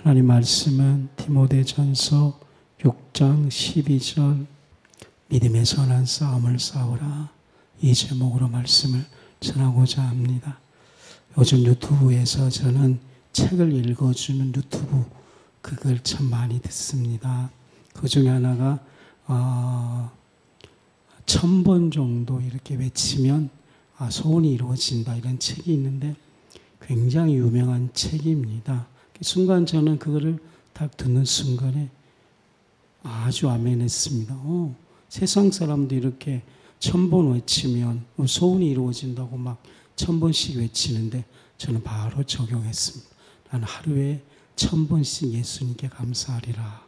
하나님 말씀은 디모데전서 6장 12절 믿음의 선한 싸움을 싸우라, 이 제목으로 말씀을 전하고자 합니다. 요즘 유튜브에서 저는 책을 읽어주는 유튜브 그걸 참 많이 듣습니다. 그 중에 하나가 1000번 정도 이렇게 외치면 소원이 이루어진다, 이런 책이 있는데 굉장히 유명한 책입니다. 순간 저는 그거를 딱 듣는 순간에 아주 아멘했습니다. 세상 사람도 이렇게 1000번 외치면 소원이 이루어진다고 막 1000번씩 외치는데 저는 바로 적용했습니다. 나는 하루에 1000번씩 예수님께 감사하리라.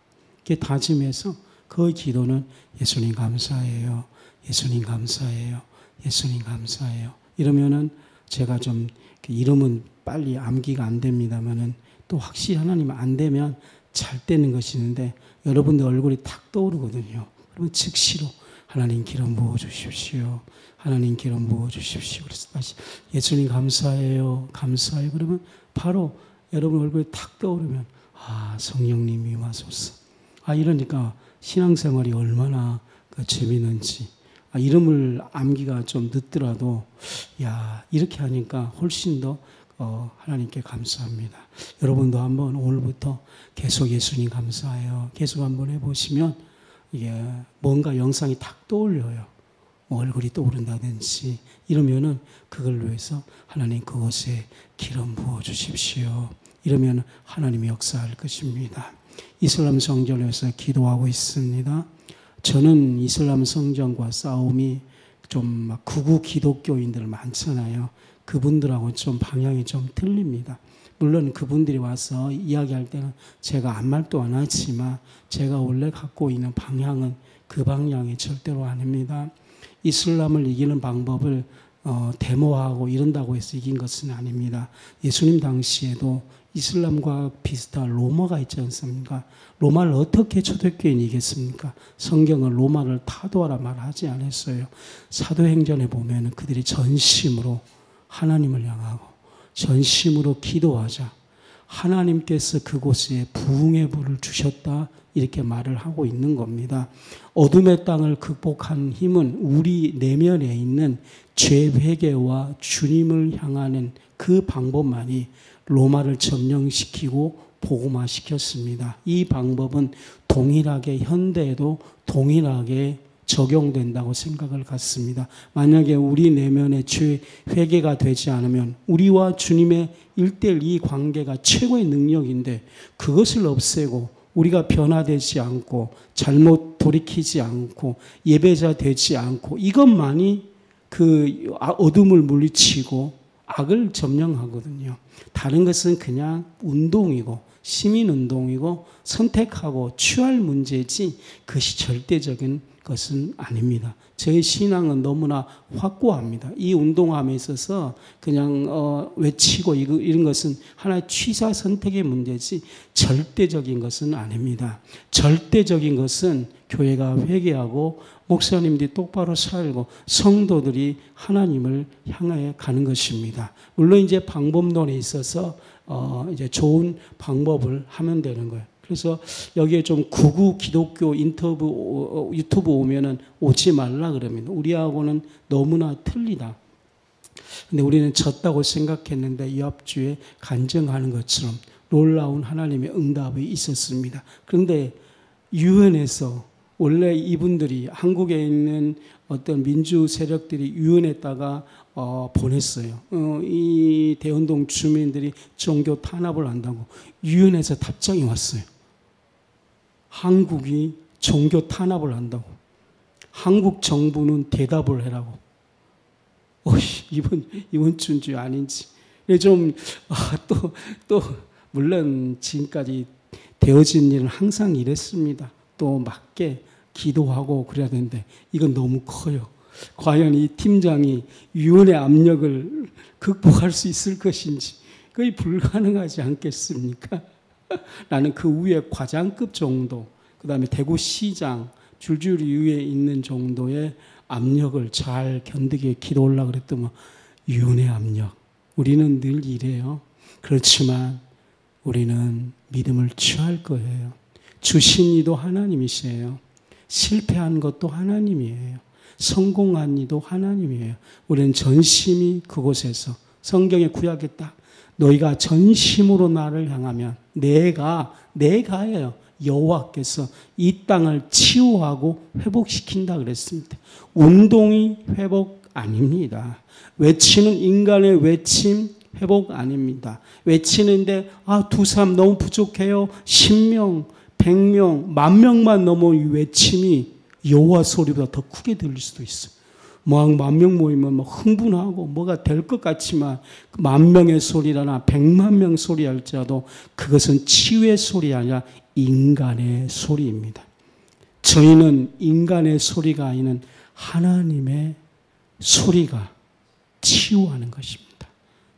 이렇게 다짐해서 그 기도는 예수님 감사해요, 예수님 감사해요, 예수님 감사해요. 이러면은 제가 좀 이름은 빨리 암기가 안 됩니다만은 또 확실히 하나님 안 되면 잘 되는 것이 있는데 여러분들 얼굴이 탁 떠오르거든요. 그러면 즉시로 하나님 기름 부어 주십시오, 하나님 기름 부어 주십시오. 그래서 다시 예수님 감사해요, 감사해요. 그러면 바로 여러분 얼굴이 탁 떠오르면 성령님이 임하소서. 이러니까 신앙생활이 얼마나 재미있는지. 이름을 암기가 좀 늦더라도 이렇게 하니까 훨씬 더 하나님께 감사합니다. 여러분도 한번 오늘부터 계속 예수님 감사해요 계속 한번 해보시면 이게 뭔가 영상이 탁 떠올려요. 얼굴이 떠오른다든지 이러면은 그걸 위해서 하나님 그곳에 기름 부어 주십시오. 이러면 하나님이 역사할 것입니다. 이슬람 성전을 위해서 기도하고 있습니다. 저는 이슬람 성전과 싸움이 좀 막 극우 기독교인들 많잖아요. 그분들하고 좀 방향이 좀 틀립니다. 물론 그분들이 와서 이야기할 때는 제가 아무 말도 안 하지만 제가 원래 갖고 있는 방향은 그 방향이 절대로 아닙니다. 이슬람을 이기는 방법을 데모하고 이런다고 해서 이긴 것은 아닙니다. 예수님 당시에도 이슬람과 비슷한 로마가 있지 않습니까? 로마를 어떻게 초대교인이 이겼습니까? 성경은 로마를 타도하라 말하지 않았어요. 사도행전에 보면 그들이 전심으로 하나님을 향하고 전심으로 기도하자 하나님께서 그곳에 부흥의 불을 주셨다, 이렇게 말을 하고 있는 겁니다. 어둠의 땅을 극복한 힘은 우리 내면에 있는 죄 회개와 주님을 향하는 그 방법만이 로마를 점령시키고 복음화시켰습니다. 이 방법은 동일하게 현대에도 동일하게 적용된다고 생각을 갖습니다. 만약에 우리 내면의 죄 회개가 되지 않으면 우리와 주님의 1:1 이 관계가 최고의 능력인데 그것을 없애고 우리가 변화되지 않고 잘못 돌이키지 않고 예배자 되지 않고 이것만이 그 어둠을 물리치고 악을 점령하거든요. 다른 것은 그냥 운동이고 시민운동이고 선택하고 취할 문제지 그것이 절대적인 것은 아닙니다. 저희 신앙은 너무나 확고합니다. 이 운동함에 있어서 그냥 외치고 이런 것은 하나의 취사 선택의 문제지 절대적인 것은 아닙니다. 절대적인 것은 교회가 회개하고 목사님들이 똑바로 살고 성도들이 하나님을 향해 가는 것입니다. 물론 이제 방법론에 있어서 이제 좋은 방법을 하면 되는 거예요. 그래서 여기에 좀 극우 기독교 유튜브 오면은 오지 말라 그럽니다. 우리하고는 너무나 틀리다. 근데 우리는 졌다고 생각했는데 이 앞주에 간증하는 것처럼 놀라운 하나님의 응답이 있었습니다. 그런데 유엔에서 원래 이분들이 한국에 있는 어떤 민주 세력들이 유엔에다가 보냈어요. 이 대운동 주민들이 종교 탄압을 한다고 유엔에서 답장이 왔어요. 한국이 종교 탄압을 한다고. 한국 정부는 대답을 해라고. 이번 주인지 아닌지. 또 물론 지금까지 되어진 일은 항상 이랬습니다. 또 맞게 기도하고 그래야 되는데 이건 너무 커요. 과연 이 팀장이 유엔의 압력을 극복할 수 있을 것인지 거의 불가능하지 않겠습니까? 나는 그 위에 과장급 정도, 그 다음에 대구시장 줄줄이 위에 있는 정도의 압력을 잘 견디게 기도하려고 그랬더니 유엔의 압력. 우리는 늘 이래요. 그렇지만 우리는 믿음을 취할 거예요. 주신 이도 하나님이세요. 실패한 것도 하나님이에요. 성공한 이도 하나님이에요. 우리는 전심이 그곳에서 성경의 구약에 딱 너희가 전심으로 나를 향하면 내가예요. 여호와께서 이 땅을 치유하고 회복시킨다 그랬습니다. 운동이 회복 아닙니다. 외치는 인간의 외침 회복 아닙니다. 외치는데 두 사람 너무 부족해요. 10명, 100명, 10,000명만 넘어온 이 외침이 여호와 소리보다 더 크게 들릴 수도 있어요. 막 10,000명 모이면 막 흥분하고 뭐가 될 것 같지만 10,000명의 소리라나 100,000명 소리 할지라도 그것은 치유의 소리 아니라 인간의 소리입니다. 저희는 인간의 소리가 아닌 하나님의 소리가 치유하는 것입니다.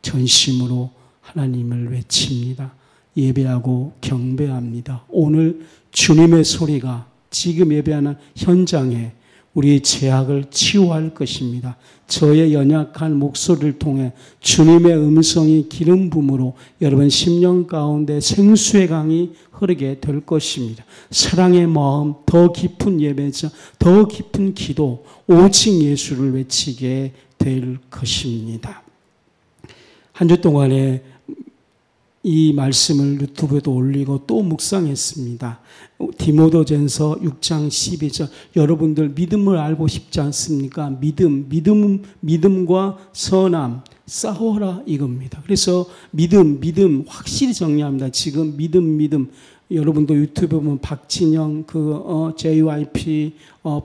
전심으로 하나님을 외칩니다. 예배하고 경배합니다. 오늘 주님의 소리가 지금 예배하는 현장에 우리의 죄악을 치유할 것입니다. 저의 연약한 목소리를 통해 주님의 음성이 기름 부음으로 여러분 심령 가운데 생수의 강이 흐르게 될 것입니다. 사랑의 마음, 더 깊은 예배자, 더 깊은 기도, 오직 예수를 외치게 될 것입니다. 한 주 동안에 이 말씀을 유튜브에도 올리고 또 묵상했습니다. 디모데전서 6장 12절 여러분들 믿음을 알고 싶지 않습니까? 믿음과 선함 싸워라 이겁니다. 그래서 믿음 확실히 정리합니다. 지금 믿음 여러분도 유튜브 보면 박진영 JYP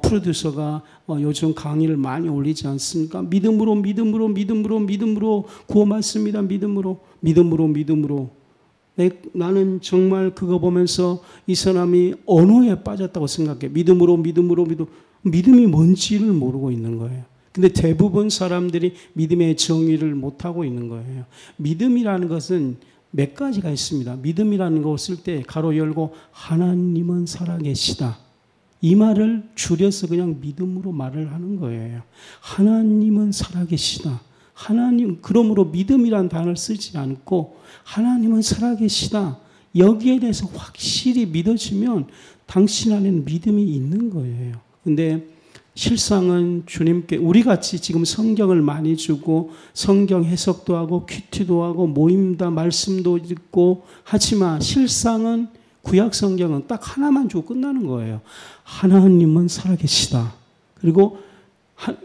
프로듀서가 요즘 강의를 많이 올리지 않습니까? 믿음으로 구원 받습니다. 믿음으로. 나는 정말 그거 보면서 이 사람이 언어에 빠졌다고 생각해. 믿음으로. 믿음이 뭔지를 모르고 있는 거예요. 근데 대부분 사람들이 믿음의 정의를 못하고 있는 거예요. 믿음이라는 것은 몇 가지가 있습니다. 믿음이라는 거 쓸 때 가로 열고 하나님은 살아계시다. 이 말을 줄여서 그냥 믿음으로 말을 하는 거예요. 하나님은 살아계시다. 그러므로 믿음이란 단어를 쓰지 않고 하나님은 살아계시다. 여기에 대해서 확실히 믿어지면 당신 안에는 믿음이 있는 거예요. 근데 실상은 주님께 우리같이 지금 성경을 많이 주고 성경 해석도 하고 큐티도 하고 모임다 말씀도 읽고 하지만 실상은 구약 성경은 딱 하나만 주고 끝나는 거예요. 하나님은 살아계시다. 그리고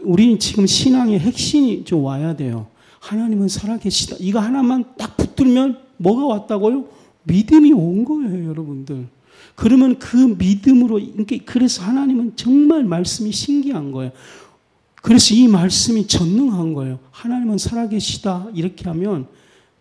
우리는 지금 신앙의 핵심이 좀 와야 돼요. 하나님은 살아계시다. 이거 하나만 딱 붙들면 뭐가 왔다고요? 믿음이 온 거예요, 여러분들. 그러면 그 믿음으로, 그래서 하나님은 정말 말씀이 신기한 거예요. 그래서 이 말씀이 전능한 거예요. 하나님은 살아계시다. 이렇게 하면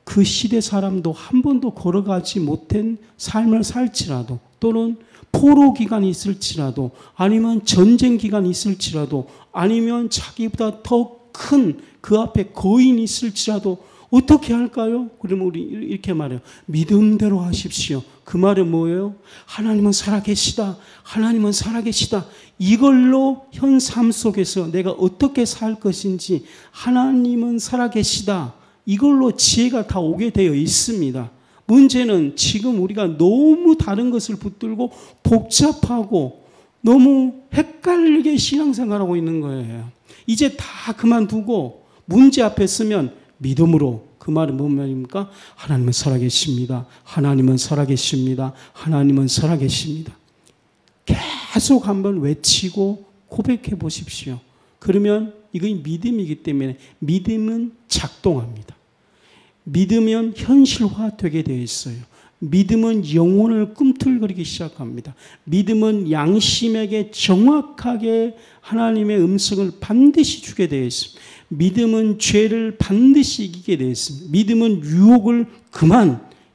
그 시대 사람도 한 번도 걸어가지 못한 삶을 살지라도 또는 포로 기간이 있을지라도 아니면 전쟁 기간이 있을지라도 아니면 자기보다 더 큰 그 앞에 거인이 있을지라도 어떻게 할까요? 그러면 우리 이렇게 말해요. 믿음대로 하십시오. 그 말은 뭐예요? 하나님은 살아계시다. 하나님은 살아계시다. 이걸로 현 삶 속에서 내가 어떻게 살 것인지 하나님은 살아계시다. 이걸로 지혜가 다 오게 되어 있습니다. 문제는 지금 우리가 너무 다른 것을 붙들고 복잡하고 너무 헷갈리게 신앙생활하고 있는 거예요. 이제 다 그만두고 문제 앞에 서면 믿음으로 그 말은 뭔 말입니까? 하나님은 살아계십니다. 하나님은 살아계십니다. 하나님은 살아계십니다. 계속 한번 외치고 고백해 보십시오. 그러면 이건 믿음이기 때문에 믿음은 작동합니다. 믿으면 현실화되게 되어 있어요. 믿음은 영혼을 꿈틀거리기 시작합니다. 믿음은 양심에게 정확하게 하나님의 음성을 반드시 주게 되어 있습니다. 믿음은 죄를 반드시 이기게 되어 있습니다. 믿음은 유혹을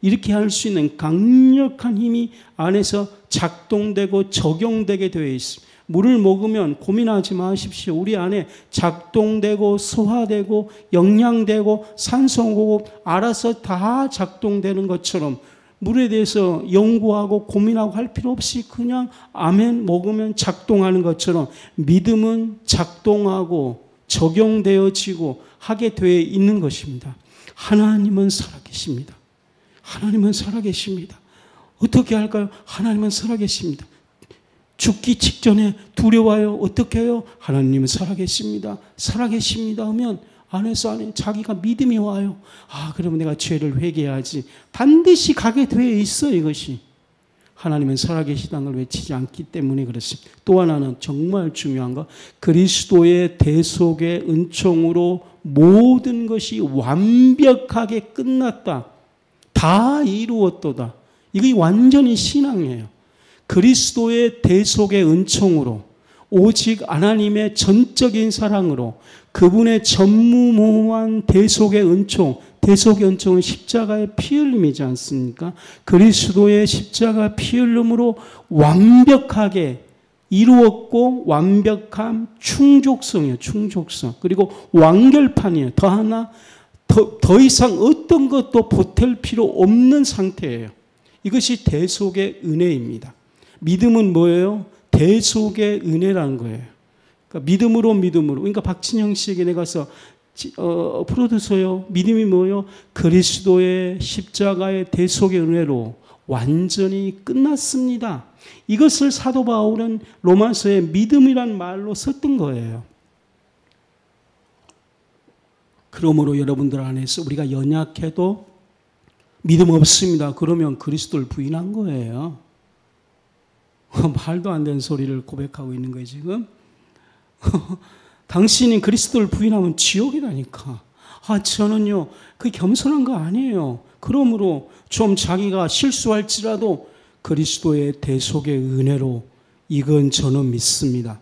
이렇게 할 수 있는 강력한 힘이 안에서 작동되고 적용되게 되어 있습니다. 물을 먹으면 고민하지 마십시오. 우리 안에 작동되고 소화되고 영양되고 산소호흡 알아서 다 작동되는 것처럼 물에 대해서 연구하고 고민하고 할 필요 없이 그냥 아멘 먹으면 작동하는 것처럼 믿음은 작동하고 적용되어지고 하게 되어 있는 것입니다. 하나님은 살아계십니다. 하나님은 살아계십니다. 어떻게 할까요? 하나님은 살아계십니다. 죽기 직전에 두려워요. 어떻게 해요? 하나님은 살아계십니다. 살아계십니다 하면 안에서 자기가 믿음이 와요. 그러면 내가 죄를 회개해야지. 반드시 가게 되어 있어요, 이것이. 하나님은 살아계시다는 걸 외치지 않기 때문에 그렇습니다. 또 하나는 정말 중요한 거, 그리스도의 대속의 은총으로 모든 것이 완벽하게 끝났다. 다 이루었도다. 이게 완전히 신앙이에요. 그리스도의 대속의 은총으로, 오직 하나님의 전적인 사랑으로, 그분의 전무후무한 대속의 은총, 대속의 은총은 십자가의 피 흘림이지 않습니까? 그리스도의 십자가 피 흘림으로 완벽하게 이루었고, 완벽한 충족성이에요. 충족성. 그리고 완결판이에요. 더 이상 어떤 것도 보탤 필요 없는 상태예요. 이것이 대속의 은혜입니다. 믿음은 뭐예요? 대속의 은혜라는 거예요. 그러니까 믿음으로. 그러니까 박진영 씨에게 내가 가서 프로듀서요. 믿음이 뭐예요? 그리스도의 십자가의 대속의 은혜로 완전히 끝났습니다. 이것을 사도 바울은 로마서에 믿음이란 말로 썼던 거예요. 그러므로 여러분들 안에서 우리가 연약해도 믿음 없습니다. 그러면 그리스도를 부인한 거예요. 말도 안 되는 소리를 고백하고 있는 거예요, 지금. 당신이 그리스도를 부인하면 지옥이라니까. 저는요, 그게 겸손한 거 아니에요. 그러므로 좀 자기가 실수할지라도 그리스도의 대속의 은혜로 이건 저는 믿습니다.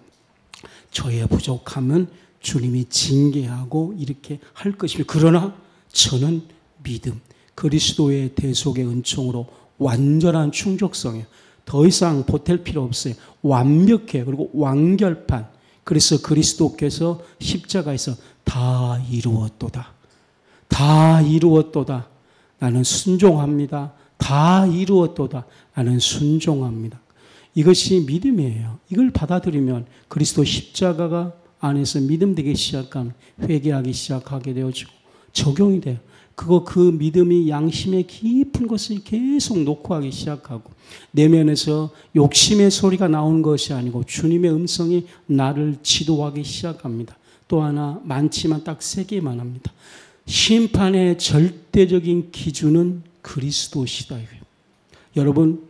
저의 부족함은 주님이 징계하고 이렇게 할 것입니다. 그러나 저는 믿음, 그리스도의 대속의 은총으로 완전한 충족성이에요. 더 이상 보탤 필요 없어요. 완벽해요. 그리고 완결판. 그래서 그리스도께서 십자가에서 다 이루었도다. 다 이루었도다. 나는 순종합니다. 다 이루었도다. 나는 순종합니다. 이것이 믿음이에요. 이걸 받아들이면 그리스도 십자가가 안에서 믿음되기 시작하면 회개하기 시작하게 되어지고 적용이 돼요. 그 믿음이 양심의 깊은 것을 계속 녹화하기 시작하고 내면에서 욕심의 소리가 나오는 것이 아니고 주님의 음성이 나를 지도하기 시작합니다. 또 하나 많지만 딱 3개만 합니다. 심판의 절대적인 기준은 그리스도시다. 여러분,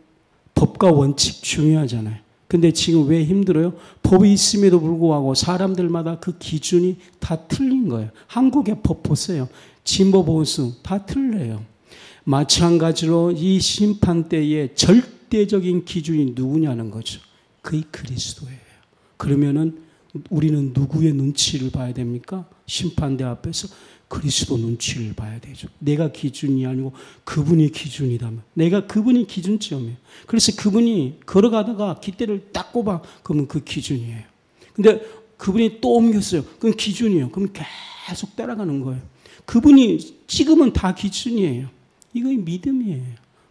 법과 원칙 중요하잖아요. 근데 지금 왜 힘들어요? 법이 있음에도 불구하고 사람들마다 그 기준이 다 틀린 거예요. 한국의 법 보세요. 진보 보수 다 틀려요. 마찬가지로 이 심판 때의 절대적인 기준이 누구냐는 거죠. 그게 그리스도예요. 그러면은 우리는 누구의 눈치를 봐야 됩니까? 심판대 앞에서 그리스도 눈치를 봐야 되죠. 내가 기준이 아니고 그분이 기준이라면. 내가 그분이 기준점이에요. 그래서 그분이 걸어가다가 깃대를 딱 꼽아. 그러면 그 기준이에요. 근데 그분이 또 옮겼어요. 그건 기준이에요. 그럼 계속 따라가는 거예요. 그분이 찍으면 다 기준이에요. 이거 믿음이에요.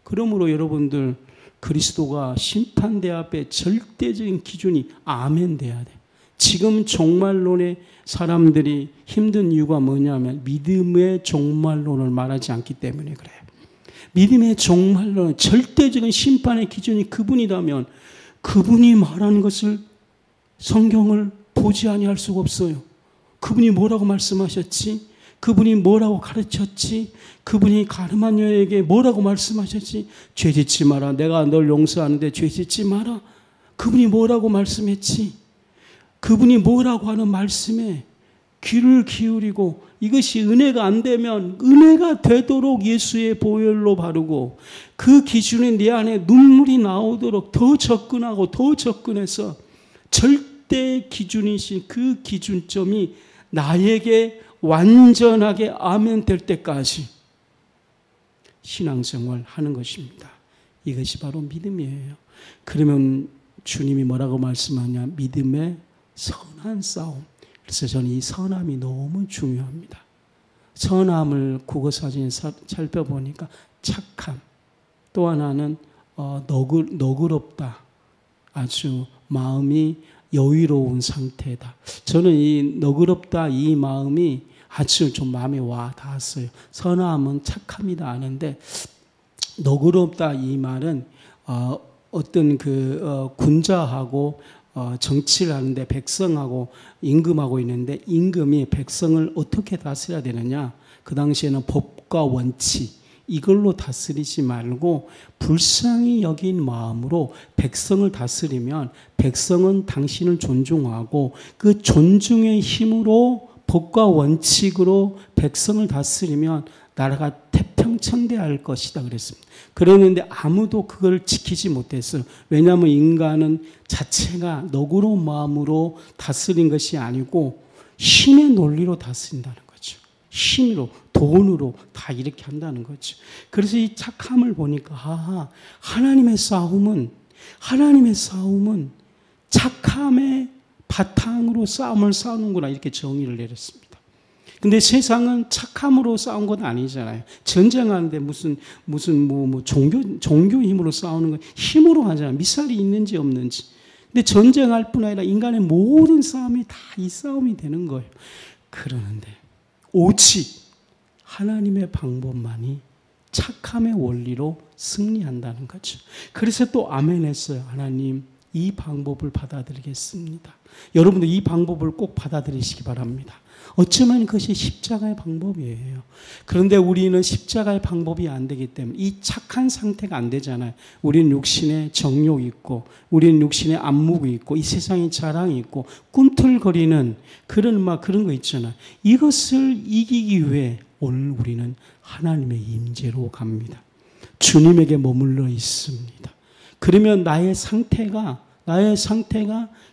그러므로 여러분들 그리스도가 심판대 앞에 절대적인 기준이 아멘 돼야 돼. 지금 종말론의 사람들이 힘든 이유가 뭐냐면 믿음의 종말론을 말하지 않기 때문에 그래요. 믿음의 종말론, 절대적인 심판의 기준이 그분이라면 그분이 말하는 것을 성경을 보지 아니할 수가 없어요. 그분이 뭐라고 말씀하셨지? 그분이 뭐라고 가르쳤지? 그분이 가늠한 여에게 뭐라고 말씀하셨지? 죄 짓지 마라. 내가 널 용서하는데 죄 짓지 마라. 그분이 뭐라고 말씀했지? 그분이 뭐라고 하는 말씀에 귀를 기울이고 이것이 은혜가 안 되면 은혜가 되도록 예수의 보혈로 바르고 그 기준에 내 안에 눈물이 나오도록 더 접근하고 더 접근해서 절대 기준이신 그 기준점이 나에게 완전하게 아멘 될 때까지 신앙생활 하는 것입니다. 이것이 바로 믿음이에요. 그러면 주님이 뭐라고 말씀하냐? 믿음의 선한 싸움. 그래서 저는 이 선함이 너무 중요합니다. 선함을 국어사전에 살펴보니까 착함. 또 하나는 너그럽다. 아주 마음이 여유로운 상태다. 저는 이 너그럽다 이 마음이 아주 좀 마음에 와 닿았어요. 선함은 착함이다 아는데 너그럽다 이 말은 어떤 군자하고 정치를 하는데 백성하고 임금하고 있는데 임금이 백성을 어떻게 다스려야 되느냐? 그 당시에는 법과 원칙 이걸로 다스리지 말고 불쌍히 여긴 마음으로 백성을 다스리면 백성은 당신을 존중하고 그 존중의 힘으로 법과 원칙으로 백성을 다스리면 나라가 태평천대할 것이다 그랬습니다. 그랬는데 아무도 그걸 지키지 못했어요. 왜냐하면 인간은 자체가 너그러운 마음으로 다스린 것이 아니고 힘의 논리로 다스린다는 거죠. 힘으로, 돈으로 다 이렇게 한다는 거죠. 그래서 이 착함을 보니까 하나님의 싸움은 착함의 바탕으로 싸움을 싸우는구나 이렇게 정의를 내렸습니다. 근데 세상은 착함으로 싸운 건 아니잖아요. 전쟁하는데 무슨 종교 힘으로 싸우는 건 힘으로 하잖아요. 미사일이 있는지 없는지. 근데 전쟁할 뿐 아니라 인간의 모든 싸움이 다 이 싸움이 되는 거예요. 그러는데 오직 하나님의 방법만이 착함의 원리로 승리한다는 거죠. 그래서 또 아멘 했어요. 하나님 이 방법을 받아들이겠습니다. 여러분도 이 방법을 꼭 받아들이시기 바랍니다. 어쩌면 그것이 십자가의 방법이에요. 그런데 우리는 십자가의 방법이 안 되기 때문에 이 착한 상태가 안 되잖아요. 우리는 육신의 정욕이 있고 우리는 육신의 안목이 있고 이 세상의 자랑이 있고 꿈틀거리는 그런 거 있잖아요. 이것을 이기기 위해 오늘 우리는 하나님의 임재로 갑니다. 주님에게 머물러 있습니다. 그러면 나의 상태가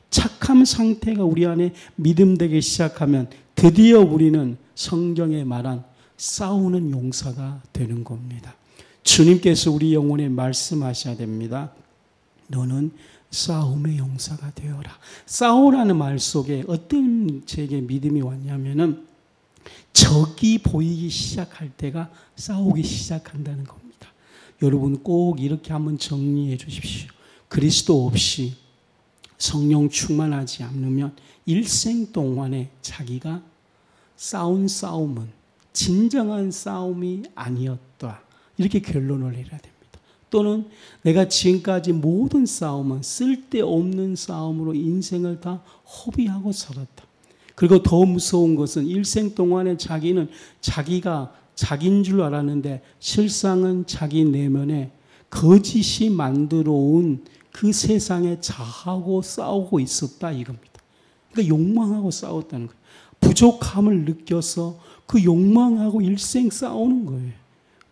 착함 상태가 우리 안에 믿음되기 시작하면 드디어 우리는 성경에 말한 싸우는 용사가 되는 겁니다. 주님께서 우리 영혼에 말씀하셔야 됩니다. 너는 싸움의 용사가 되어라. 싸우라는 말 속에 어떤 제게 믿음이 왔냐면은 적이 보이기 시작할 때가 싸우기 시작한다는 겁니다. 여러분 꼭 이렇게 한번 정리해 주십시오. 그리스도 없이 성령 충만하지 않으면 일생 동안에 자기가 싸운 싸움은 진정한 싸움이 아니었다. 이렇게 결론을 내려야 됩니다. 또는 내가 지금까지 모든 싸움은 쓸데없는 싸움으로 인생을 다 허비하고 살았다. 그리고 더 무서운 것은 일생 동안에 자기는 자기가 자기인 줄 알았는데 실상은 자기 내면에 거짓이 만들어 온 그 세상에 자하고 싸우고 있었다 이겁니다. 그러니까 욕망하고 싸웠다는 거예요. 부족함을 느껴서 그 욕망하고 일생 싸우는 거예요.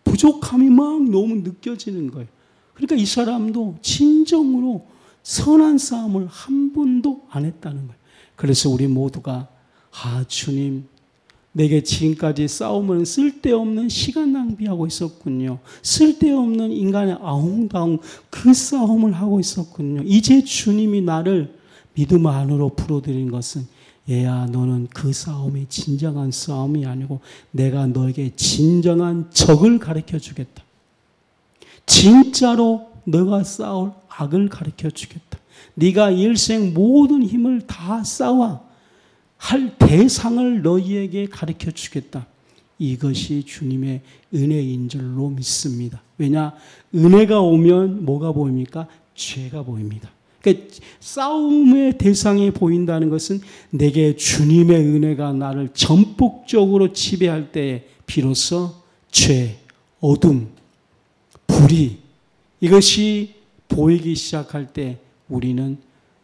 부족함이 막 너무 느껴지는 거예요. 그러니까 이 사람도 진정으로 선한 싸움을 한 번도 안 했다는 거예요. 그래서 우리 모두가 주님 내게 지금까지 싸움은 쓸데없는 시간 낭비하고 있었군요. 쓸데없는 인간의 아웅다웅 그 싸움을 하고 있었군요. 이제 주님이 나를 믿음 안으로 풀어들인 것은 얘야 너는 그 싸움이 진정한 싸움이 아니고 내가 너에게 진정한 적을 가르쳐 주겠다. 진짜로 너가 싸울 악을 가르쳐 주겠다. 네가 일생 모든 힘을 다 쌓아 할 대상을 너희에게 가르쳐 주겠다. 이것이 주님의 은혜인 줄로 믿습니다. 왜냐? 은혜가 오면 뭐가 보입니까? 죄가 보입니다. 그러니까 싸움의 대상이 보인다는 것은 내게 주님의 은혜가 나를 전폭적으로 지배할 때에 비로소 죄, 어둠, 불의 이것이 보이기 시작할 때 우리는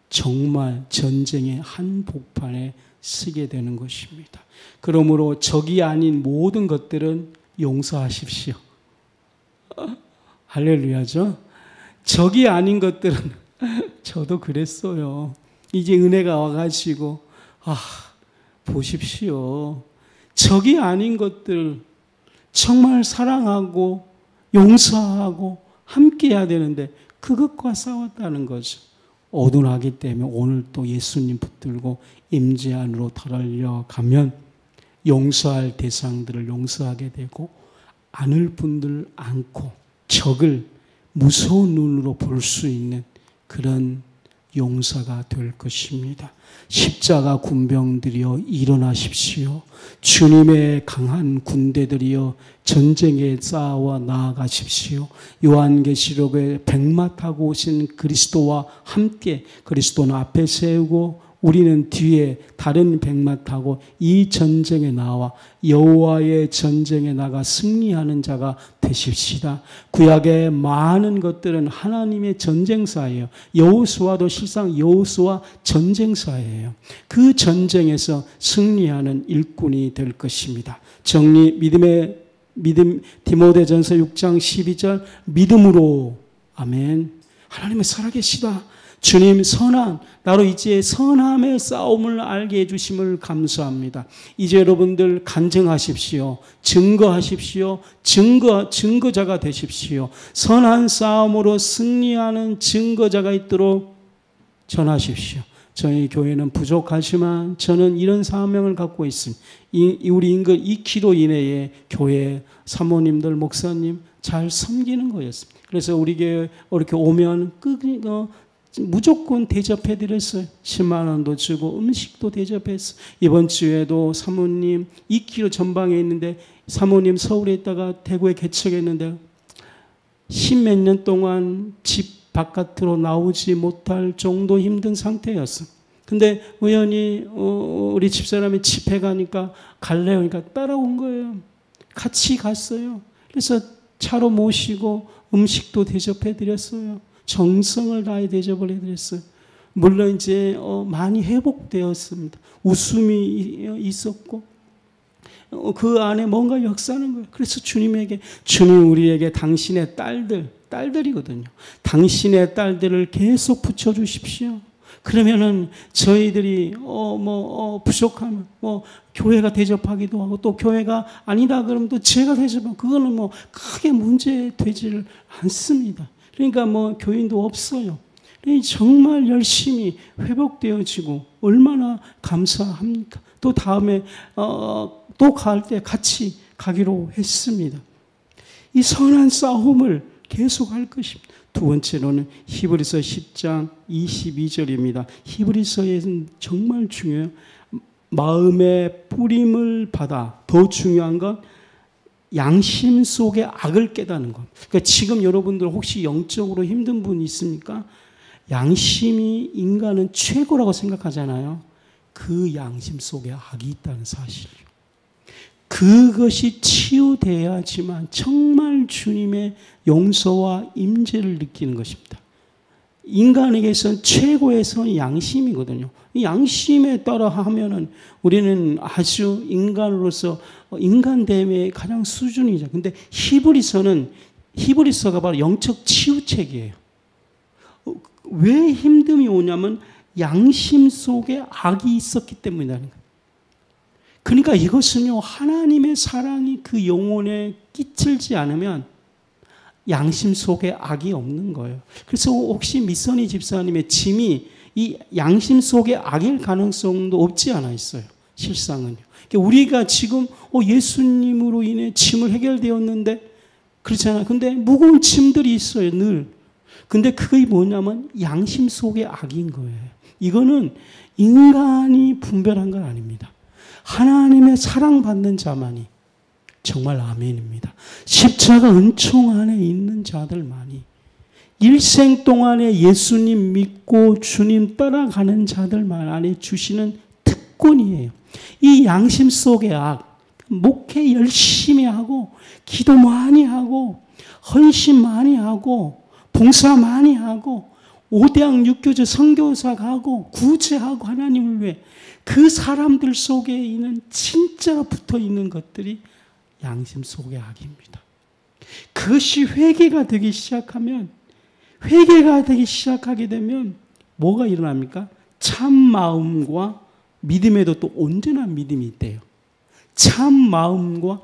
정말 전쟁의 한복판에 서게 되는 것입니다. 그러므로 적이 아닌 모든 것들은 용서하십시오. 할렐루야죠. 적이 아닌 것들은 저도 그랬어요. 이제 은혜가 와가지고 보십시오. 적이 아닌 것들 정말 사랑하고 용서하고 함께 해야 되는데 그것과 싸웠다는 거죠. 어둔하기 때문에 오늘 또 예수님 붙들고 임재 안으로 달려가면 용서할 대상들을 용서하게 되고 안을 분들 않고 적을 무서운 눈으로 볼 수 있는 그런 용사가 될 것입니다. 십자가 군병들이여 일어나십시오. 주님의 강한 군대들이여 전쟁에 싸워 나아가십시오. 요한계시록에 백마 타고 오신 그리스도와 함께 그리스도는 앞에 세우고 우리는 뒤에 다른 백마 타고 이 전쟁에 나와 여호와의 전쟁에 나가 승리하는 자가 되십시다. 구약의 많은 것들은 하나님의 전쟁사예요. 여호수아도 실상 여호수아 전쟁사예요. 그 전쟁에서 승리하는 일꾼이 될 것입니다. 믿음 디모데전서 6장 12절 믿음으로 아멘. 하나님은 살아계시다. 주님 선한 나로 이제 선함의 싸움을 알게 해주심을 감사합니다. 이제 여러분들 간증하십시오. 증거하십시오. 증거자가 되십시오. 선한 싸움으로 승리하는 증거자가 있도록 전하십시오. 저희 교회는 부족하지만 저는 이런 사명을 갖고 있습니다. 우리 인근 2km 이내에 교회 사모님들 목사님 잘 섬기는 거였습니다. 그래서 우리 교회 이렇게 오면 무조건 대접해드렸어요. 10만 원도 주고 음식도 대접했어요. 이번 주에도 사모님 2km 전방에 있는데 사모님 서울에 있다가 대구에 개척했는데 10몇 년 동안 집 바깥으로 나오지 못할 정도 힘든 상태였어. 근데 우연히 우리 집사람이 집회 가니까 갈래요. 그러니까 따라온 거예요. 같이 갔어요. 그래서 차로 모시고 음식도 대접해드렸어요. 정성을 다해 대접을 해드렸어요. 물론 이제 많이 회복되었습니다. 웃음이 있었고 그 안에 뭔가 역사하는 거예요. 그래서 주님 우리에게 당신의 딸들이거든요. 당신의 딸들을 계속 붙여주십시오. 그러면은 저희들이 부족하면 교회가 대접하기도 하고 또 교회가 아니다 그러면 또 제가 대접하고 그거는 크게 문제 되지를 않습니다. 그러니까 교인도 없어요. 정말 열심히 회복되어지고 얼마나 감사합니까? 또 다음에 또 갈 때 같이 가기로 했습니다. 이 선한 싸움을 계속할 것입니다. 두 번째로는 히브리서 10장 22절입니다. 히브리서에는 정말 중요해요. 마음의 뿌림을 받아 더 중요한 건 양심 속의 악을 깨닫는 것. 그러니까 지금 여러분들 혹시 영적으로 힘든 분 있습니까? 양심이 인간은 최고라고 생각하잖아요. 그 양심 속에 악이 있다는 사실이요. 그것이 치유돼야지만 정말 주님의 용서와 임재를 느끼는 것입니다. 인간에게선 최고의 선이 양심이거든요. 이 양심에 따라 하면은 우리는 아주 인간으로서 인간됨의 가장 수준이죠. 근데 히브리서가 바로 영적 치유책이에요. 왜 힘듦이 오냐면 양심 속에 악이 있었기 때문이라는 거예요. 그러니까 이것은요, 하나님의 사랑이 그 영혼에 끼칠지 않으면 양심 속에 악이 없는 거예요. 그래서 혹시 미선희 집사님의 짐이 이 양심 속에 악일 가능성도 없지 않아 있어요. 실상은요. 우리가 지금 예수님으로 인해 짐을 해결되었는데 그렇잖아요. 근데 무거운 짐들이 있어요. 늘. 근데 그게 뭐냐면 양심 속에 악인 거예요. 이거는 인간이 분별한 건 아닙니다. 하나님의 사랑받는 자만이 정말 아멘입니다. 십자가 은총 안에 있는 자들만이 일생 동안에 예수님 믿고 주님 따라가는 자들만 안에 주시는 특권이에요. 이 양심 속의 악, 목회 열심히 하고 기도 많이 하고 헌신 많이 하고 봉사 많이 하고 5대학 6교제 선교사 가고 구제하고 하나님을 위해 그 사람들 속에 있는 진짜로 붙어있는 것들이 양심 속의 악입니다. 그것이 회개가 되기 시작하게 되면 뭐가 일어납니까? 참 마음과 믿음에도 또 온전한 믿음이 있대요. 참 마음과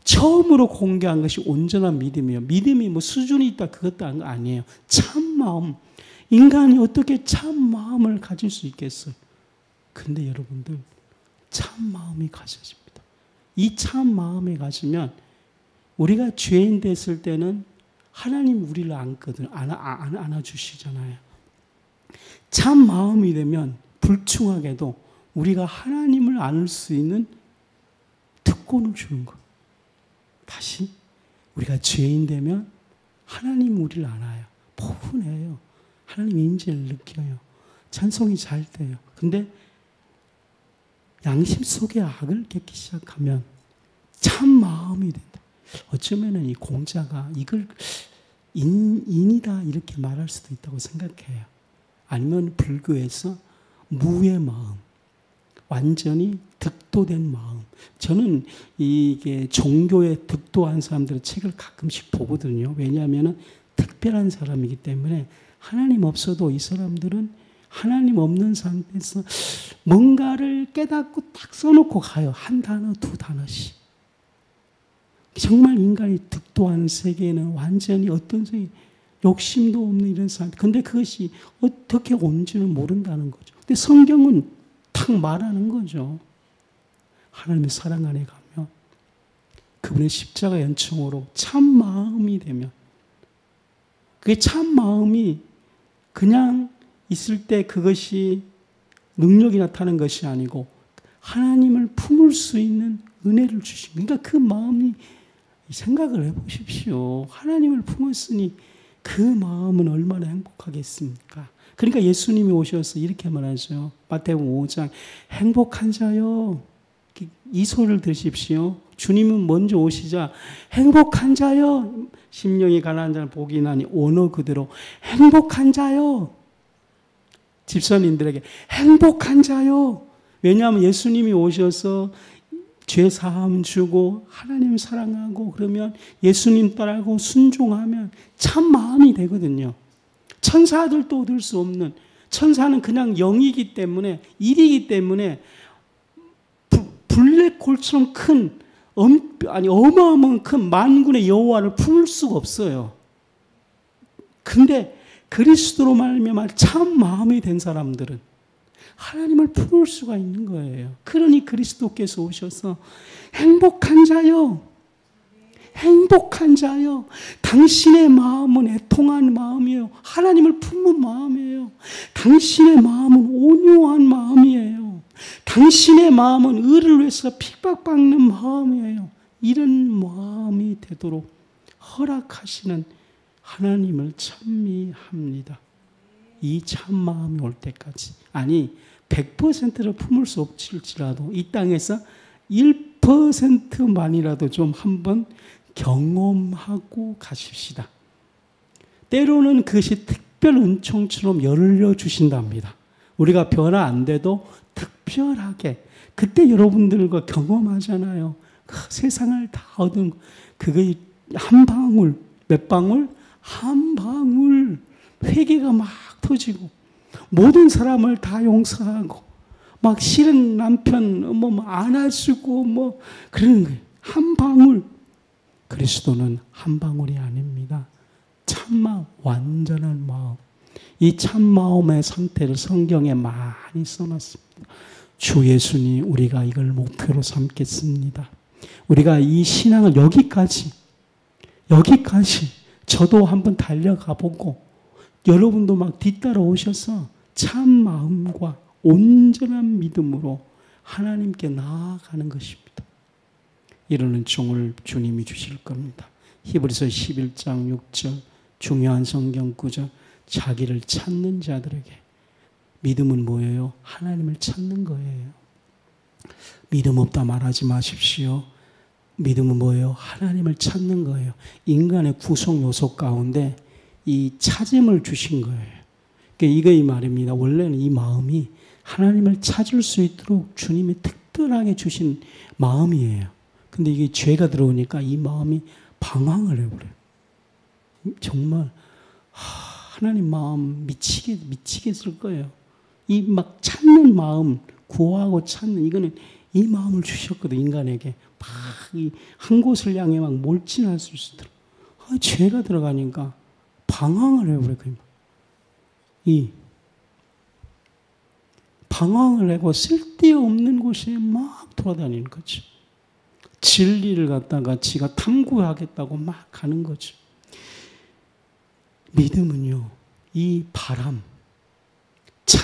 처음으로 공개한 것이 온전한 믿음이에요. 믿음이 수준이 있다 그것도 아니에요. 참 마음. 인간이 어떻게 참 마음을 가질 수 있겠어요? 근데 여러분들 참 마음이 가져집니다. 이 참 마음이 가지면 우리가 죄인 됐을 때는 하나님 우리를 안거든 안아주시잖아요. 참 마음이 되면 불충하게도 우리가 하나님을 알 수 있는 특권을 주는 거예요. 다시 우리가 죄인 되면 하나님 우리를 알아요. 포근해요. 하나님 인지를 느껴요. 찬송이 잘 돼요. 근데 양심 속에 악을 깨기 시작하면 참 마음이 된다. 어쩌면 이 공자가 이걸 인이다 이렇게 말할 수도 있다고 생각해요. 아니면 불교에서 무의 마음, 완전히 득도된 마음. 저는 이게 종교에 득도한 사람들의 책을 가끔씩 보거든요. 왜냐하면 특별한 사람이기 때문에 하나님 없어도 이 사람들은 하나님 없는 상태에서 뭔가를 깨닫고 딱 써놓고 가요. 한 단어, 두 단어씩. 정말 인간이 득도하는 세계에는 완전히 어떤 세계, 욕심도 없는 이런 사람. 근데 그것이 어떻게 온지는 모른다는 거죠. 근데 성경은 탁 말하는 거죠. 하나님의 사랑 안에 가면 그분의 십자가 연청으로 참 마음이 되면 그게 참 마음이 그냥 있을 때 그것이 능력이 나타나는 것이 아니고 하나님을 품을 수 있는 은혜를 주신, 그러니까 그 마음이, 생각을 해보십시오. 하나님을 품었으니 그 마음은 얼마나 행복하겠습니까? 그러니까 예수님이 오셔서 이렇게 말하죠. 마태복음 5장 행복한 자요. 이 소리를 들으십시오. 주님은 먼저 오시자 행복한 자요. 심령이 가난한 자를 복이 나니 언어 그대로 행복한 자요. 집사님들에게 행복한 자요. 왜냐하면 예수님이 오셔서 죄 사함 주고 하나님 사랑하고 그러면 예수님 따라하고 순종하면 참 마음이 되거든요. 천사들도 얻을 수 없는, 천사는 그냥 영이기 때문에, 일이기 때문에 블랙홀처럼 큰 어마어마한 큰 만군의 여호와를 품을 수가 없어요. 근데 그리스도로 말미암아 참 마음이 된 사람들은 하나님을 품을 수가 있는 거예요. 그러니 그리스도께서 오셔서 행복한 자요. 행복한 자요. 당신의 마음은 애통한 마음이에요. 하나님을 품은 마음이에요. 당신의 마음은 온유한 마음이에요. 당신의 마음은 의를 위해서 핍박받는 마음이에요. 이런 마음이 되도록 허락하시는 하나님을 찬미합니다. 이 참 마음이 올 때까지, 아니 100%를 품을 수 없을지라도 이 땅에서 1%만이라도 좀 한번 경험하고 가십시다. 때로는 그것이 특별 은총처럼 열려주신답니다. 우리가 변화 안 돼도 특별하게 그때 여러분들과 경험하잖아요. 그 세상을 다 얻은 그게 한 방울, 몇 방울? 한 방울 회개가 막 터지고 모든 사람을 다 용서하고 막 싫은 남편 안아주고 그런 거예요. 한 방울. 그리스도는 한 방울이 아닙니다. 참마음, 완전한 마음. 이 참마음의 상태를 성경에 많이 써놨습니다. 주 예수님, 우리가 이걸 목표로 삼겠습니다. 우리가 이 신앙을 여기까지 저도 한번 달려가 보고 여러분도 막 뒤따라 오셔서 참 마음과 온전한 믿음으로 하나님께 나아가는 것입니다. 이런 은총을 주님이 주실 겁니다. 히브리서 11장 6절 중요한 성경 구절, 자기를 찾는 자들에게. 믿음은 뭐예요? 하나님을 찾는 거예요. 믿음 없다 말하지 마십시오. 믿음은 뭐예요? 하나님을 찾는 거예요. 인간의 구성 요소 가운데 이 찾음을 주신 거예요. 그러니까 이거 이 말입니다. 원래는 이 마음이 하나님을 찾을 수 있도록 주님이 특별하게 주신 마음이에요. 근데 이게 죄가 들어오니까 이 마음이 방황을 해버려요. 정말 하나님 마음 미치겠을 거예요. 이 막 찾는 마음, 구하고 찾는, 이거는 이 마음을 주셨거든, 인간에게. 막 한 곳을 향해 막 몰진할 수 있도록. 죄가 들어가니까 방황을 해버려요. 이 방황을 하고 쓸데없는 곳에 막 돌아다니는 거죠. 진리를 갖다가 지가 탐구하겠다고 막 가는 거죠. 믿음은요, 이 바람,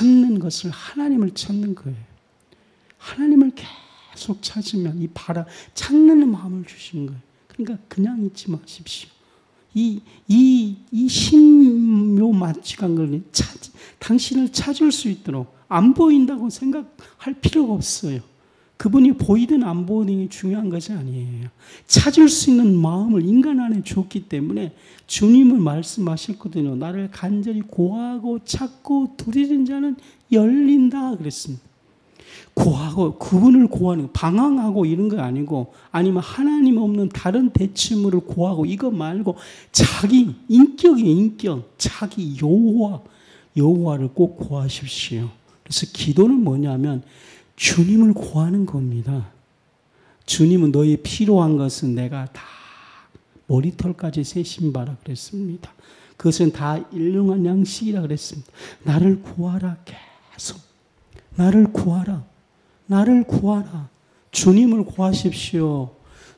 찾는 것을 하나님을 찾는 거예요. 하나님을 계속 찾으면 찾는 마음을 주시는 거예요. 그러니까 그냥 잊지 마십시오. 이 신묘 맞지간 걸 당신을 찾을 수 있도록 안 보인다고 생각할 필요가 없어요. 그분이 보이든 안 보이든 중요한 것이 아니에요. 찾을 수 있는 마음을 인간 안에 줬기 때문에 주님을 말씀하셨거든요. 나를 간절히 구하고 찾고 두드리는 자는 열린다 그랬습니다. 구하고 그분을 구하는 방황하고 이런 거 아니고 아니면 하나님 없는 다른 대체물을 구하고 이거 말고 자기 인격이에요. 인격. 자기 여호와를 꼭 구하십시오. 그래서 기도는 뭐냐면 주님을 구하는 겁니다. 주님은 너희 필요한 것은 내가 다 머리털까지 세신바라 그랬습니다. 그것은 다 일용한 양식이라 그랬습니다. 나를 구하라 계속. 나를 구하라. 나를 구하라. 주님을 구하십시오.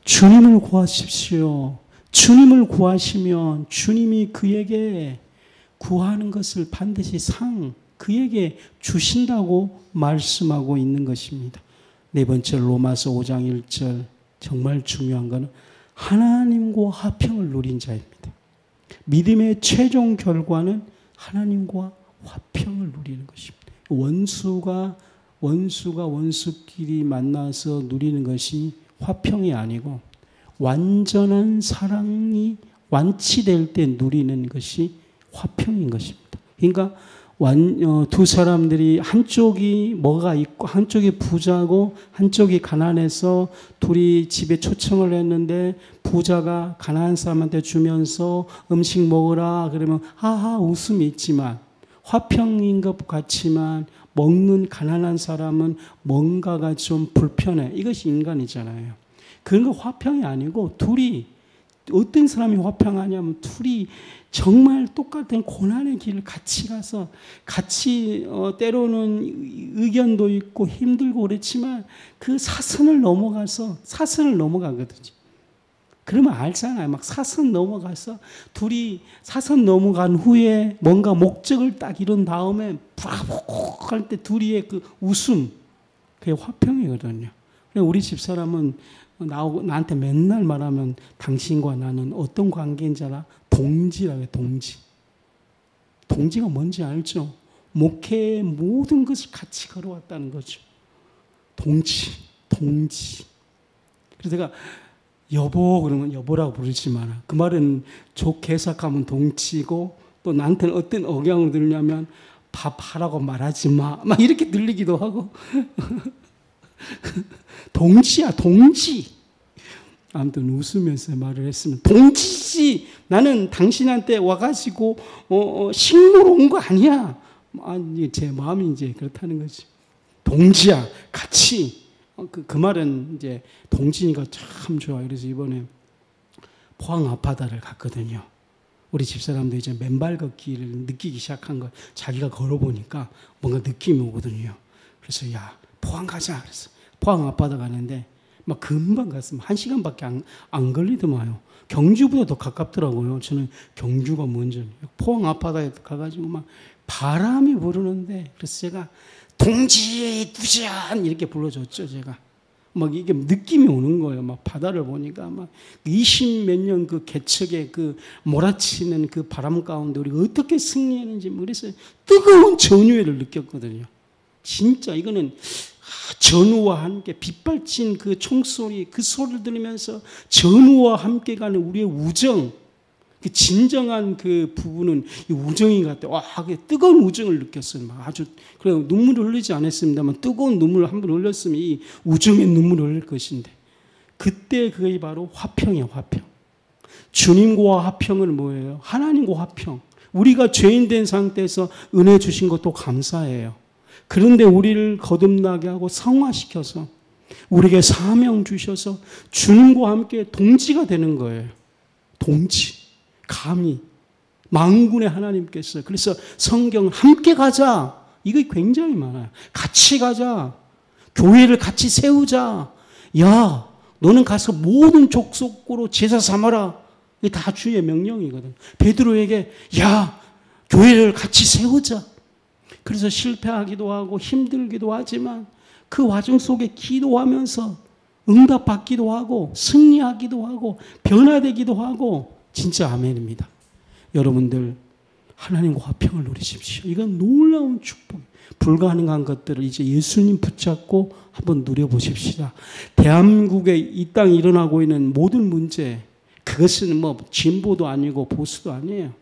주님을 구하십시오. 주님을 구하시면 주님이 그에게 구하는 것을 반드시 그에게 주신다고 말씀하고 있는 것입니다. 네 번째 로마서 5장 1절 정말 중요한 것은 하나님과 화평을 누린 자입니다. 믿음의 최종 결과는 하나님과 화평을 누리는 것입니다. 원수가 원수끼리 만나서 누리는 것이 화평이 아니고 완전한 사랑이 완치될 때 누리는 것이 화평인 것입니다. 그러니까 두 사람들이 한쪽이 뭐가 있고 한쪽이 부자고 한쪽이 가난해서 둘이 집에 초청을 했는데 부자가 가난한 사람한테 주면서 음식 먹으라 그러면 하하 웃음이 있지만 화평인 것 같지만 먹는 가난한 사람은 뭔가가 좀 불편해. 이것이 인간이잖아요. 그런 거 화평이 아니고 둘이 어떤 사람이 화평하냐면 둘이 정말 똑같은 고난의 길을 같이 가서 같이 때로는 의견도 있고 힘들고 그랬지만 그 사선을 넘어가거든요. 그러면 알잖아요. 막 사선 넘어가서 둘이 사선 넘어간 후에 뭔가 목적을 딱 이룬 다음에 브라보 할 때 둘이의 그 웃음 그게 화평이거든요. 우리 집사람은 나한테 맨날 말하면 당신과 나는 어떤 관계인지 알아? 동지라고 해요. 동지가 뭔지 알죠? 목회의 모든 것을 같이 걸어왔다는 거죠. 동지. 그래서 제가 여보 그러면 여보라고 부르지만 그 말은 좋게 해석하면 동지고 또 나한테는 어떤 억양으로 들리냐면 밥하라고 말하지 마. 막 이렇게 들리기도 하고 동지야 동지. 아무튼 웃으면서 말을 했으면 동지지 나는 당신한테 와가지고 식물 온 거 아니야. 아니 제 마음이 이제 그렇다는 거지. 동지야 같이. 그 말은 이제 동지니까 참 좋아. 그래서 이번에 포항 앞바다를 갔거든요. 우리 집사람도 이제 맨발 걷기를 느끼기 시작한 거 자기가 걸어보니까 뭔가 느낌이 오거든요. 그래서 야 포항 가자. 그래서 포항 앞바다 가는데 막 금방 갔으면 1시간밖에 안 걸리더만요. 경주보다 더 가깝더라고요. 저는 경주가 먼저 포항 앞바다에 가가지고 막 바람이 부르는데 그래서 제가 동지 두잔 이렇게 불러줬죠. 제가 막 이게 느낌이 오는 거예요. 막 바다를 보니까 막 20몇 년 그 개척의 그 몰아치는 그 바람 가운데 우리가 어떻게 승리했는지 그래서 뜨거운 전우회를 느꼈거든요. 진짜 이거는 전우와 함께 빗발친 그 총소리 그 소리를 들으면서 전우와 함께 가는 우리의 우정 그 진정한 그 부분은 이 우정인 것 같아요. 와, 뜨거운 우정을 느꼈어요. 막 아주 그래 눈물을 흘리지 않았습니다만 뜨거운 눈물을 한 번 흘렸으면 이 우정의 눈물을 흘릴 것인데 그때 그게 바로 화평이에요. 화평. 주님과 화평은 뭐예요? 하나님과 화평. 우리가 죄인 된 상태에서 은혜 주신 것도 감사해요. 그런데 우리를 거듭나게 하고 성화시켜서 우리에게 사명 주셔서 주님과 함께 동지가 되는 거예요. 동지. 감히 만군의 하나님께서 그래서 성경 함께 가자. 이거 굉장히 많아요. 같이 가자. 교회를 같이 세우자. 야, 너는 가서 모든 족속으로 제사 삼아라. 이게 다 주의 명령이거든. 베드로에게 야, 교회를 같이 세우자. 그래서 실패하기도 하고 힘들기도 하지만 그 과정 속에 기도하면서 응답받기도 하고 승리하기도 하고 변화되기도 하고 진짜 아멘입니다. 여러분들 하나님과 화평을 누리십시오. 이건 놀라운 축복. 불가능한 것들을 이제 예수님 붙잡고 한번 누려보십시다. 대한민국에 이 땅에 일어나고 있는 모든 문제, 그것은 뭐 진보도 아니고 보수도 아니에요.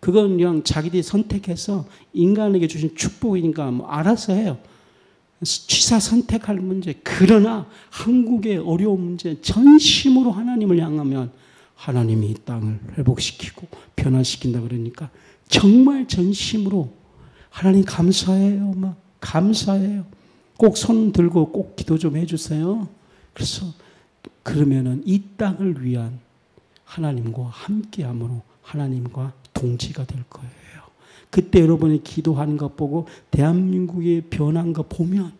그건 그냥 자기들이 선택해서 인간에게 주신 축복이니까 뭐 알아서 해요. 취사 선택할 문제. 그러나 한국의 어려운 문제 전심으로 하나님을 향하면 하나님이 이 땅을 회복시키고 변화시킨다 그러니까 정말 전심으로 하나님 감사해요. 막 감사해요. 꼭 손 들고 꼭 기도 좀 해주세요. 그래서 그러면은 이 땅을 위한 하나님과 함께함으로 하나님과 동지가 될 거예요. 그때 여러분이 기도하는 것 보고 대한민국이 변한 거 보면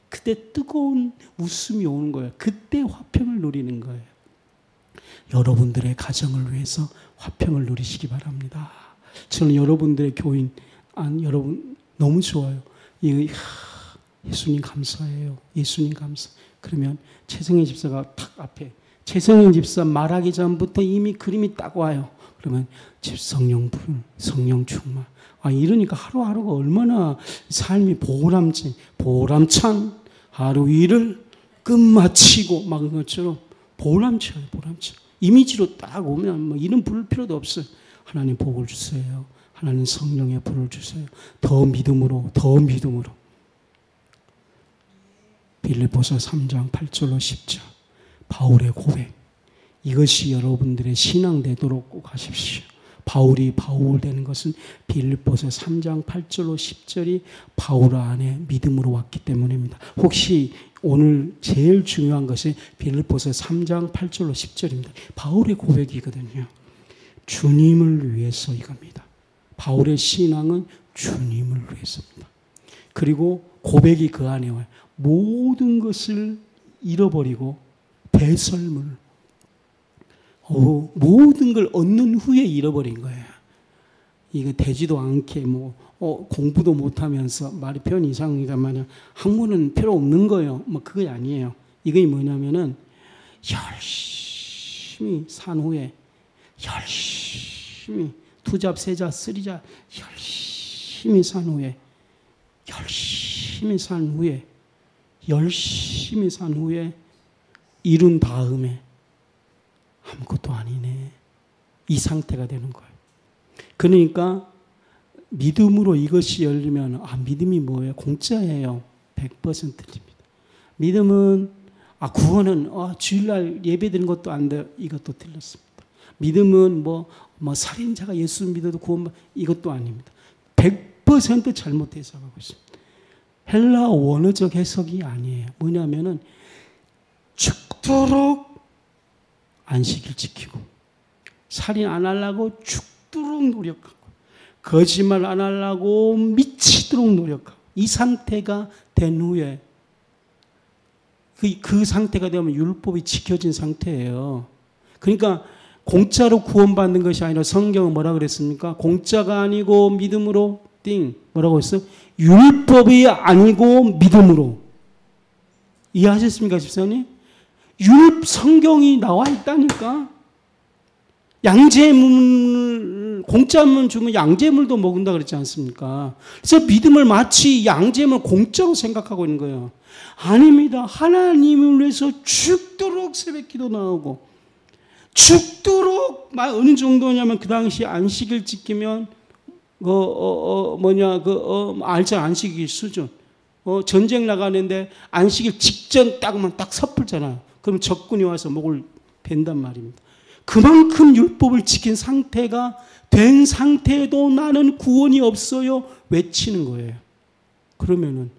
그때 뜨거운 웃음이 오는 거예요. 그때 화평을 누리는 거예요. 여러분들의 가정을 위해서 화평을 누리시기 바랍니다. 저는 여러분들의 교인, 여러분 너무 좋아요. 예수님 감사해요. 예수님 감사. 그러면 최성현 집사가 탁 앞에, 최성현 집사 말하기 전부터 이미 그림이 딱 와요. 그러면 성령 불, 성령 충만. 이러니까 하루하루가 얼마나 삶이 보람찬 하루 일을 끝마치고 막 것처럼 보람차요. 이미지로 딱 오면 뭐 이름 부를 필요도 없어요. 하나님 복을 주세요. 하나님 성령의 불을 주세요. 더 믿음으로. 빌립보서 3장 8절로 10절. 바울의 고백. 이것이 여러분들의 신앙 되도록 꼭 하십시오. 바울이 바울 되는 것은 빌립보서 3장 8절로 10절이 바울 안에 믿음으로 왔기 때문입니다. 혹시 오늘 제일 중요한 것이 빌립보서 3장 8절로 10절입니다. 바울의 고백이거든요. 주님을 위해서 이겁니다. 바울의 신앙은 주님을 위해서입니다. 그리고 고백이 그 안에 와요. 모든 것을 잃어버리고 배설물, 모든 걸 얻는 후에 잃어버린 거예요. 이거 되지도 않게 공부도 못하면서 말이 표현 이상이지만 학문은 필요 없는 거예요. 그게 아니에요. 이게 뭐냐면은 열심히 산 후에 열심히 투잡, 세잡, 쓰리잡 열심히 산 후에 이룬 다음에 아무것도 아니네. 이 상태가 되는 거예요. 그러니까 믿음으로 이것이 열리면 믿음이 뭐예요? 공짜예요. 100%입니다. 믿음은 구원은 주일날 예배드리는 것도 안 돼. 이것도 틀렸습니다. 믿음은 살인자가 예수 믿어도 구원 이것도 아닙니다. 100% 잘못 해석하고 있습니다. 헬라 원어적 해석이 아니에요. 뭐냐면은 죽도록 안식일 지키고 살인 안 하려고 죽도록 노력하고 거짓말 안 하려고 미치도록 노력하고 이 상태가 된 후에 그 상태가 되면 율법이 지켜진 상태예요. 그러니까 공짜로 구원받는 것이 아니라 성경은 뭐라 그랬습니까? 공짜가 아니고 믿음으로 뭐라고 했어요? 율법이 아니고 믿음으로. 이해하셨습니까, 집사님? 성경이 나와 있다니까. 양재물, 공짜물 주면 양재물도 먹는다 그랬지 않습니까? 그래서 믿음을 마치 양재물 공짜로 생각하고 있는 거예요. 아닙니다. 하나님을 위해서 죽도록 새벽 기도 나오고, 죽도록, 어느 정도냐면 그 당시 안식일 지키면, 알죠? 안식일 수준. 전쟁 나가는데 안식일 직전 딱 섣불잖아요. 그럼 적군이 와서 목을 벤단 말입니다. 그만큼 율법을 지킨 상태가 된 상태에도 나는 구원이 없어요. 외치는 거예요. 그러면은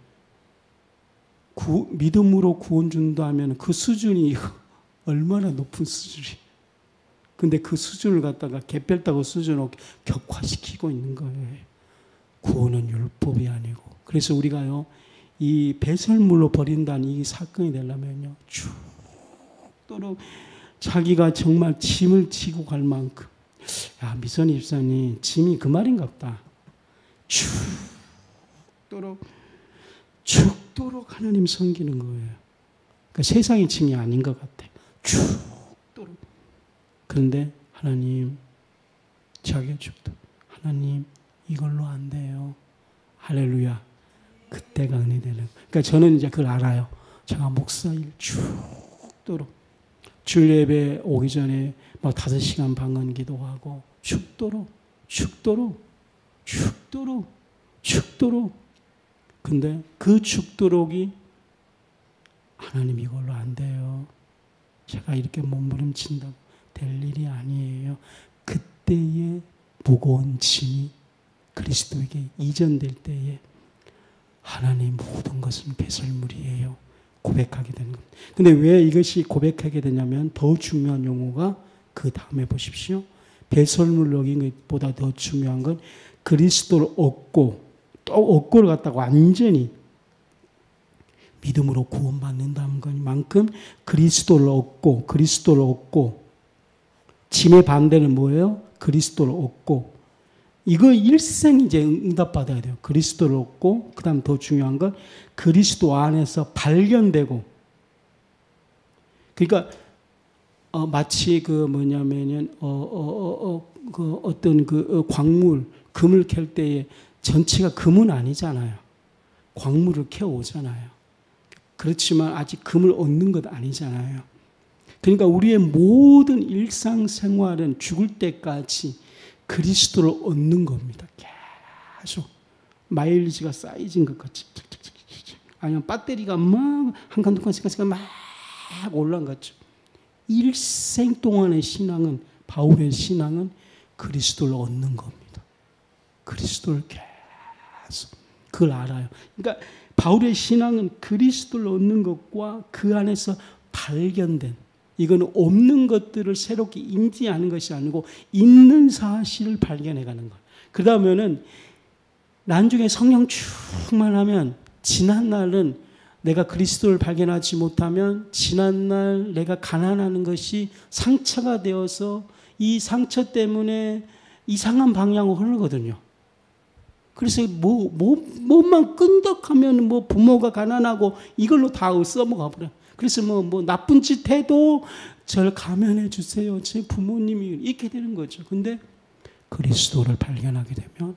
믿음으로 구원 준다 하면 그 수준이 얼마나 높은 수준이. 근데 그 수준을 갖다가 개별다고 수준으로 격화시키고 있는 거예요. 구원은 율법이 아니고. 그래서 우리가요, 이 배설물로 버린다는 이 사건이 되려면요, 죽도록 자기가 정말 짐을 지고 갈 만큼. 미선희 집사님, 짐이 그 말인가 보다. 죽도록 하나님 섬기는 거예요. 그러니까 세상의 칭이 아닌 것 같아요. 죽도록. 그런데 하나님, 자기가 죽도록. 하나님, 이걸로 안 돼요. 할렐루야. 그때가 은혜되는. 그러니까 저는 이제 그걸 알아요. 제가 목사일 죽도록. 주일 예배 오기 전에 막 5시간 방언 기도하고 죽도록. 근데 그 죽도록이 하나님 이걸로 안 돼요. 제가 이렇게 몸부림친다고 될 일이 아니에요. 그때의 무거운 짐이 그리스도에게 이전될 때에 하나님 모든 것은 배설물이에요. 고백하게 되는 겁니다. 근데 왜 이것이 고백하게 되냐면 더 중요한 용어가 그 다음에 보십시오. 배설물 여긴 것보다 더 중요한 건 그리스도를 얻고 또 얻고를 갖다가 완전히 믿음으로 구원받는다는 것만큼 그리스도를 얻고 짐의 반대는 뭐예요? 그리스도를 얻고 이거 일생 이제 응답받아야 돼요. 그리스도를 얻고 그 다음 더 중요한 건 그리스도 안에서 발견되고 그러니까 마치 그 뭐냐면은 그 어떤 그 광물 금을 캘 때에 전체가 금은 아니잖아요. 광물을 캐오잖아요. 그렇지만 아직 금을 얻는 것 아니잖아요. 그러니까 우리의 모든 일상생활은 죽을 때까지 그리스도를 얻는 겁니다. 계속 마일리지가 쌓여진 것 같이 아니면 배터리가 막 한 칸 두 칸 세 칸 막 올라간 것 같죠. 일생 동안의 신앙은 바울의 신앙은 그리스도를 얻는 겁니다. 그리스도를 계속 그걸 알아요. 그러니까 바울의 신앙은 그리스도를 얻는 것과 그 안에서 발견된 이거는 없는 것들을 새롭게 인지하는 것이 아니고 있는 사실을 발견해가는 거예요. 그러면은 나중에 성령 충만하면 지난날은 내가 그리스도를 발견하지 못하면 지난날 내가 가난하는 것이 상처가 되어서 이 상처 때문에 이상한 방향으로 흐르거든요. 그래서 뭐만 끈덕하면 뭐 부모가 가난하고 이걸로 다 써먹어 버려. 그래서 뭐 나쁜 짓 해도 저를 감연해 주세요. 제 부모님이 이렇게 되는 거죠. 근데 그리스도를 발견하게 되면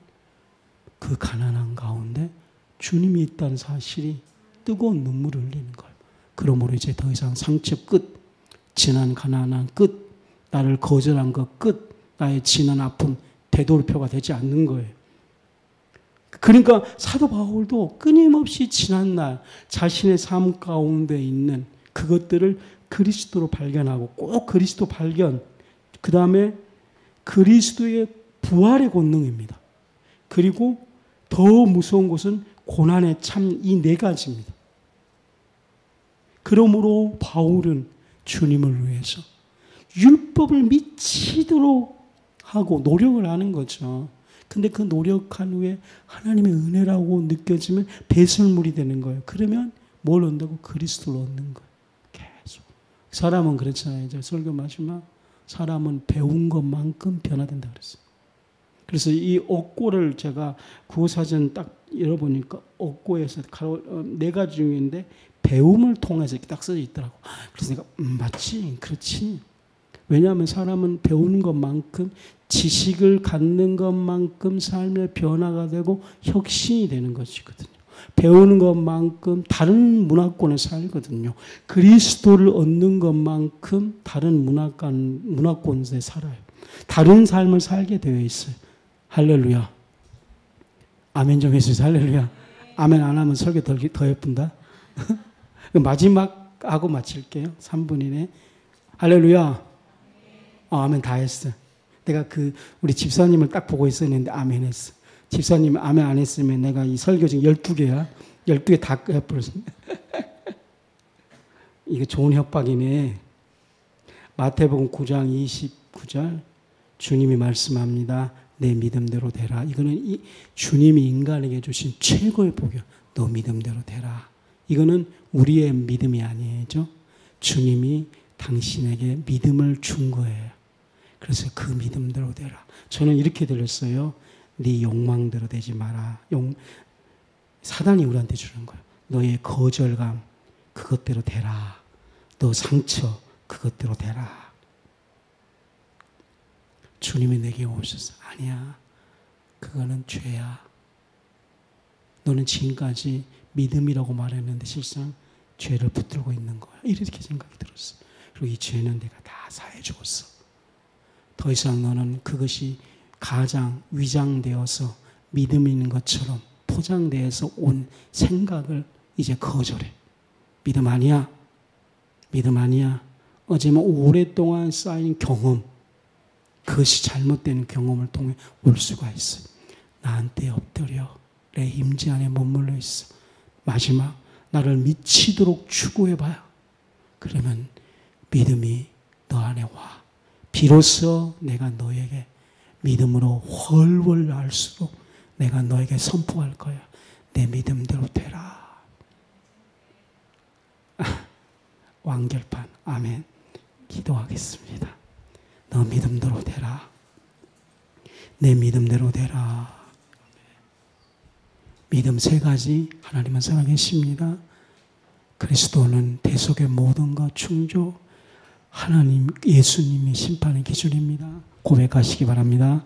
그 가난한 가운데 주님이 있다는 사실이 뜨거운 눈물을 흘리는 거예요. 그러므로 이제 더 이상 상처 끝, 지난 가난한 끝, 나를 거절한 것 끝, 나의 지난 아픔 되돌표가 되지 않는 거예요. 그러니까 사도 바울도 끊임없이 지난날 자신의 삶 가운데 있는 그것들을 그리스도로 발견하고 꼭 그리스도 발견, 그 다음에 그리스도의 부활의 권능입니다. 그리고 더 무서운 것은 고난의 참 이 네 가지입니다. 그러므로 바울은 주님을 위해서 율법을 미치도록 하고 노력을 하는 거죠. 근데 그 노력한 후에 하나님의 은혜라고 느껴지면 배설물이 되는 거예요. 그러면 뭘 얻는다고? 그리스도를 얻는 거예요. 계속. 사람은 그렇잖아요. 이제 설교 마지막 사람은 배운 것만큼 변화된다 그랬어요. 그래서 이 옥고를 제가 구호사전 딱 열어보니까 옥고에서 네 가지 중인데 배움을 통해서 이렇게 딱 써져 있더라고. 그래서 내가 맞지, 그렇지. 왜냐하면 사람은 배우는 것만큼 지식을 갖는 것만큼 삶의 변화가 되고 혁신이 되는 것이거든요. 배우는 것만큼 다른 문화권에 살거든요. 그리스도를 얻는 것만큼 다른 문화권에 살아요. 다른 삶을 살게 되어 있어요. 할렐루야. 아멘 좀 해주세요. 할렐루야. 아멘 안 하면 설교 더 예쁜다. 마지막 하고 마칠게요. 3분 이내. 할렐루야. 아멘 다 했어. 내가 우리 집사님을 딱 보고 있었는데 아멘 했어. 집사님 아멘 안 했으면 내가 이 설교 중에 12개야. 12개 다 해버렸어. 이거 좋은 협박이네. 마태복음 9장 29절 주님이 말씀합니다. 내 믿음대로 되라. 이거는 주님이 인간에게 주신 최고의 복이야. 너 믿음대로 되라. 이거는 우리의 믿음이 아니죠. 주님이 당신에게 믿음을 준 거예요. 그래서 그 믿음대로 되라. 저는 이렇게 들렸어요. 네 욕망대로 되지 마라. 사단이 우리한테 주는 거예요. 너의 거절감 그것대로 되라. 너 상처 그것대로 되라. 주님이 내게 오셔서 아니야. 그거는 죄야. 너는 지금까지 믿음이라고 말했는데 실상 죄를 붙들고 있는 거야. 이렇게 생각이 들었어. 그리고 이 죄는 내가 다 사해 주었어. 더 이상 너는 그것이 가장 위장되어서 믿음 있는 것처럼 포장되어서 온 생각을 이제 거절해. 믿음 아니야. 믿음 아니야. 어쩌면 오랫동안 쌓인 경험, 그것이 잘못된 경험을 통해 올 수가 있어. 나한테 엎드려 내 임재 안에 머물러 있어. 마지막 나를 미치도록 추구해봐요. 그러면 믿음이 너 안에 와. 비로소 내가 너에게 믿음으로 훨훨 날수록 내가 너에게 선포할 거야. 내 믿음대로 되라. 완결판. 아멘. 기도하겠습니다. 너 믿음대로 되라. 내 믿음대로 되라. 믿음 세 가지 하나님은 살아계십니다. 그리스도는 대속의 모든 것 충족. 하나님 예수님이 심판의 기준입니다. 고백하시기 바랍니다.